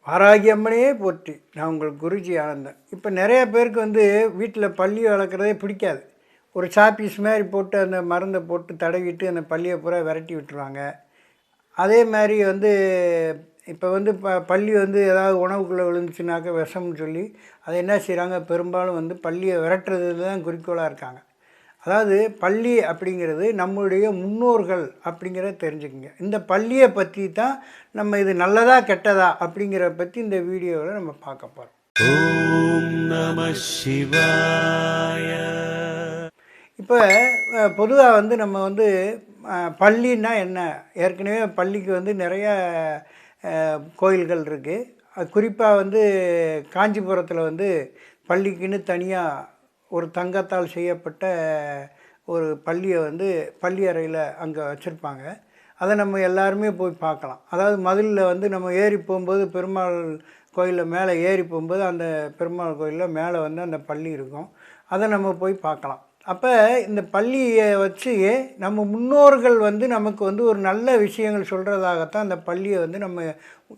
வாராகி அம்மனே போற்றி. நான் உங்கள் குருஜி ஆனந்தன். இப்போ நிறைய பேருக்கு வீட்டில் பல்லி வளர்க்குறதே பிடிக்காது. ஒரு சாப்பீஸ் மாதிரி போட்டு அந்த மருந்தை போட்டு தடவிட்டு அந்த பல்லியை பூரா விரட்டி விட்டுருவாங்க. அதே மாதிரி இப்போ பல்லி ஏதாவது உணவுக்குள்ளே விழுந்துச்சுனாக்க விஷம்னு சொல்லி அதை என்ன செய்கிறாங்க, பெரும்பாலும் பல்லியை விரட்டுறது தான் குறிக்கோளாக இருக்காங்க. அதாவது பல்லி அப்படிங்கிறது நம்முடைய முன்னோர்கள் அப்படிங்கிறத தெரிஞ்சுக்கங்க. இந்த பல்லியை பற்றி தான் நம்ம இது நல்லதா கெட்டதா அப்படிங்கிறத பற்றி இந்த வீடியோவில் நம்ம பார்க்க போகிறோம். ஓம் நம சிவாய. இப்போ பொதுவாக நம்ம பள்ளின்னா என்ன, ஏற்கனவே பள்ளிக்கு நிறைய கோயில்கள் இருக்குது. குறிப்பாக காஞ்சிபுரத்தில் பள்ளிக்குன்னு தனியாக ஒரு தங்கத்தால் செய்யப்பட்ட ஒரு பள்ளியை பள்ளி அறையில் அங்கே வச்சுருப்பாங்க. அதை நம்ம எல்லாருமே போய் பார்க்கலாம். அதாவது மதிலில் நம்ம ஏறி போகும்போது பெருமாள் கோயிலில் மேலே ஏறி போகும்போது அந்த பெருமாள் கோயிலில் மேலே அந்த பள்ளி இருக்கும். அதை நம்ம போய் பார்க்கலாம். அப்போ இந்த பள்ளியை வச்சு நம்ம முன்னோர்கள் நமக்கு ஒரு நல்ல விஷயங்கள் சொல்கிறதாகத்தான் அந்த பள்ளியை நம்ம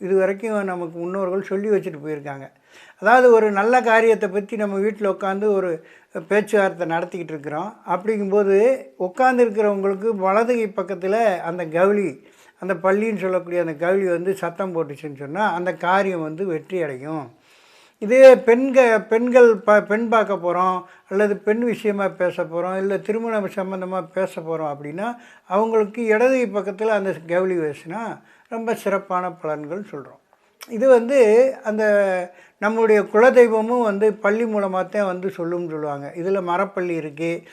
இது வரைக்கும் நமக்கு முன்னோர்கள் சொல்லி வச்சுட்டு போயிருக்காங்க. அதாவது ஒரு நல்ல காரியத்தை பற்றி நம்ம வீட்டில் உட்காந்து ஒரு பேச்சுவார்த்தை நடத்திக்கிட்டு இருக்கிறோம். அப்படிங்கும்போது உட்காந்துருக்கிறவங்களுக்கு வலது கை பக்கத்தில் அந்த கவுளி, அந்த பள்ளின்னு சொல்லக்கூடிய அந்த கவுளி சத்தம் போட்டுச்சுன்னு சொன்னால் அந்த காரியம் வெற்றி அடையும். இதே பெண்கள் பெண் பார்க்க போகிறோம் அல்லது பெண் விஷயமாக பேச போகிறோம், இல்லை திருமணம் சம்மந்தமாக பேச போகிறோம் அப்படின்னா அவங்களுக்கு இடது பக்கத்தில் அந்த கவுளி பேசினா ரொம்ப சிறப்பான பலன்கள் சொல்கிறோம். இது அந்த நம்முடைய குலதெய்வமும் பள்ளி மூலமாக தான் சொல்லும்னு சொல்லுவாங்க. இதில் மரப்பள்ளி இருக்குது,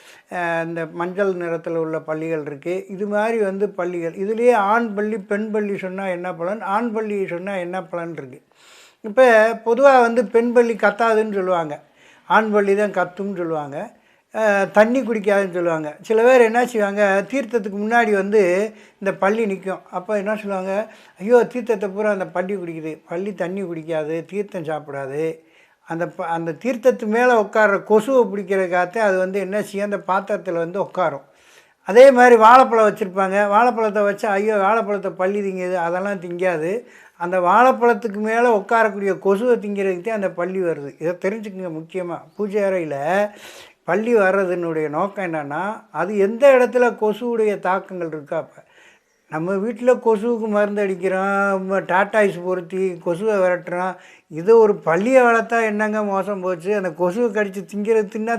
இந்த மஞ்சள் நிறத்தில் உள்ள பள்ளிகள் இருக்குது. இது மாதிரி பள்ளிகள், இதுலேயே ஆண் பள்ளி பெண் பள்ளி சொன்னால் என்ன பலன், ஆண் பள்ளி சொன்னால் என்ன பலன் இருக்குது. இப்போ பொதுவாக பெண் பள்ளி கத்தாதுன்னு சொல்லுவாங்க, ஆண் பள்ளி தான் கத்தும்னு சொல்லுவாங்க. தண்ணி குடிக்காதுன்னு சொல்லுவாங்க. சில பேர் என்ன செய்வாங்க, தீர்த்தத்துக்கு முன்னாடி இந்த பள்ளி நிற்கும். அப்போ என்ன சொல்லுவாங்க, ஐயோ தீர்த்தத்தை பூரா அந்த பள்ளி குடிக்குது, பள்ளி தண்ணி குடிக்காது, தீர்த்தம் சாப்பிடாது. அந்த தீர்த்தத்து மேலே உட்கார்ற கொசுவை பிடிக்கிறதுக்காக அது என்ன செய்யும், அந்த பாத்திரத்தில் உட்காரும். அதே மாதிரி வாழைப்பழம் வச்சுருப்பாங்க. வாழைப்பழத்தை வச்சா ஐயோ வாழைப்பழத்தை பள்ளி திங்குது, அதெல்லாம் திங்காது. அந்த வாழைப்பழத்துக்கு மேலே உட்காரக்கூடிய கொசுவை திங்கிறதுக்கு தான் அந்த பள்ளி வருது. இதை தெரிஞ்சுக்கங்க. முக்கியமாக பூஜை அறையில் பள்ளி வர்றதுனுடைய நோக்கம் என்னென்னா, அது எந்த இடத்துல கொசுவுடைய தாக்கங்கள் இருக்கா. அப்போ நம்ம வீட்டில் கொசுவுக்கு மருந்து அடிக்கிறோம், டாட்டாய்ஸ் பொருத்தி கொசுவை விரட்டுறோம். இது ஒரு பள்ளியை வளர்த்தா என்னங்க மோசம் போச்சு, அந்த கொசுவை கடித்து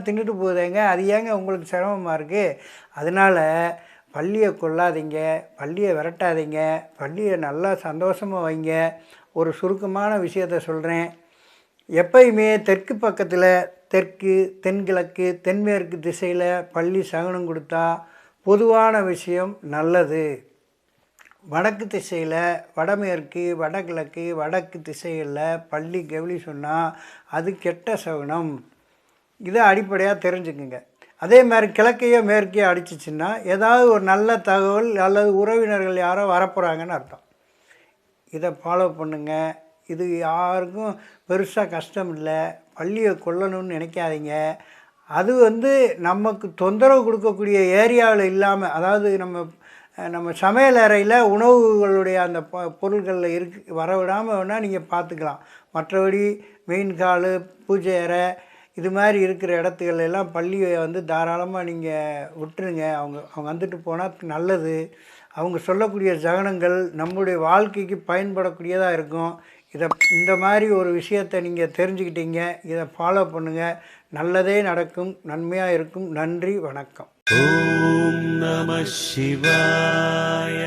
தின்னுட்டு போகுதுங்க, அது ஏங்க உங்களுக்கு சிரமமாக இருக்குது. அதனால் பள்ளியை கொள்ளாதீங்க, பள்ளியை விரட்டாதீங்க, பள்ளியை நல்லா சந்தோஷமாக வைங்க. ஒரு சுருக்கமான விஷயத்தை சொல்கிறேன். எப்பயுமே தெற்கு பக்கத்தில், தெற்கு, தென்கிழக்கு, தென்மேற்கு திசையில் பள்ளி சகுனம் கொடுத்தா பொதுவான விஷயம் நல்லது. வடக்கு திசையில், வடமேற்கு, வடகிழக்கு, வடக்கு திசைகளில் பள்ளி கவுளி சொன்னால் அது கெட்ட சகுனம். இதை அடிப்படையாக தெரிஞ்சுக்குங்க. அதே மாதிரி கிழக்கையோ மேற்கையோ அடிச்சிச்சின்னா ஏதாவது ஒரு நல்ல தகவல் அல்லது உறவினர்கள் யாரோ வரப்போகிறாங்கன்னு அர்த்தம். இதை ஃபாலோ பண்ணுங்கள். இது யாருக்கும் பெருசாக கஷ்டம் இல்லை. பள்ளியை கொல்லணும்னு நினைக்காதீங்க. அது நமக்கு தொந்தரவு கொடுக்கக்கூடிய ஏரியாவில் இல்லாமல், அதாவது நம்ம சமையல் அறையில் உணவுகளுடைய அந்த பொருள்களில் வரவிடாமல் வேணால் நீங்கள் பார்த்துக்கலாம். மற்றபடி மெயின் ஹாலு, பூஜை அறை, இது மாதிரி இருக்கிற இடத்துகளெல்லாம் பள்ளியை தாராளமாக நீங்கள் விட்டுருங்க. அவங்க வந்துட்டு போனால் நல்லது. அவங்க சொல்லக்கூடிய ஜகனங்கள் நம்முடைய வாழ்க்கைக்கு பயன்படக்கூடியதாக இருக்கும். இந்த மாதிரி ஒரு விஷயத்தை நீங்கள் தெரிஞ்சுக்கிட்டீங்க. இதை ஃபாலோ பண்ணுங்கள். நல்லதே நடக்கும், நன்மையாக இருக்கும். நன்றி, வணக்கம். ஓம் நம சிவாய.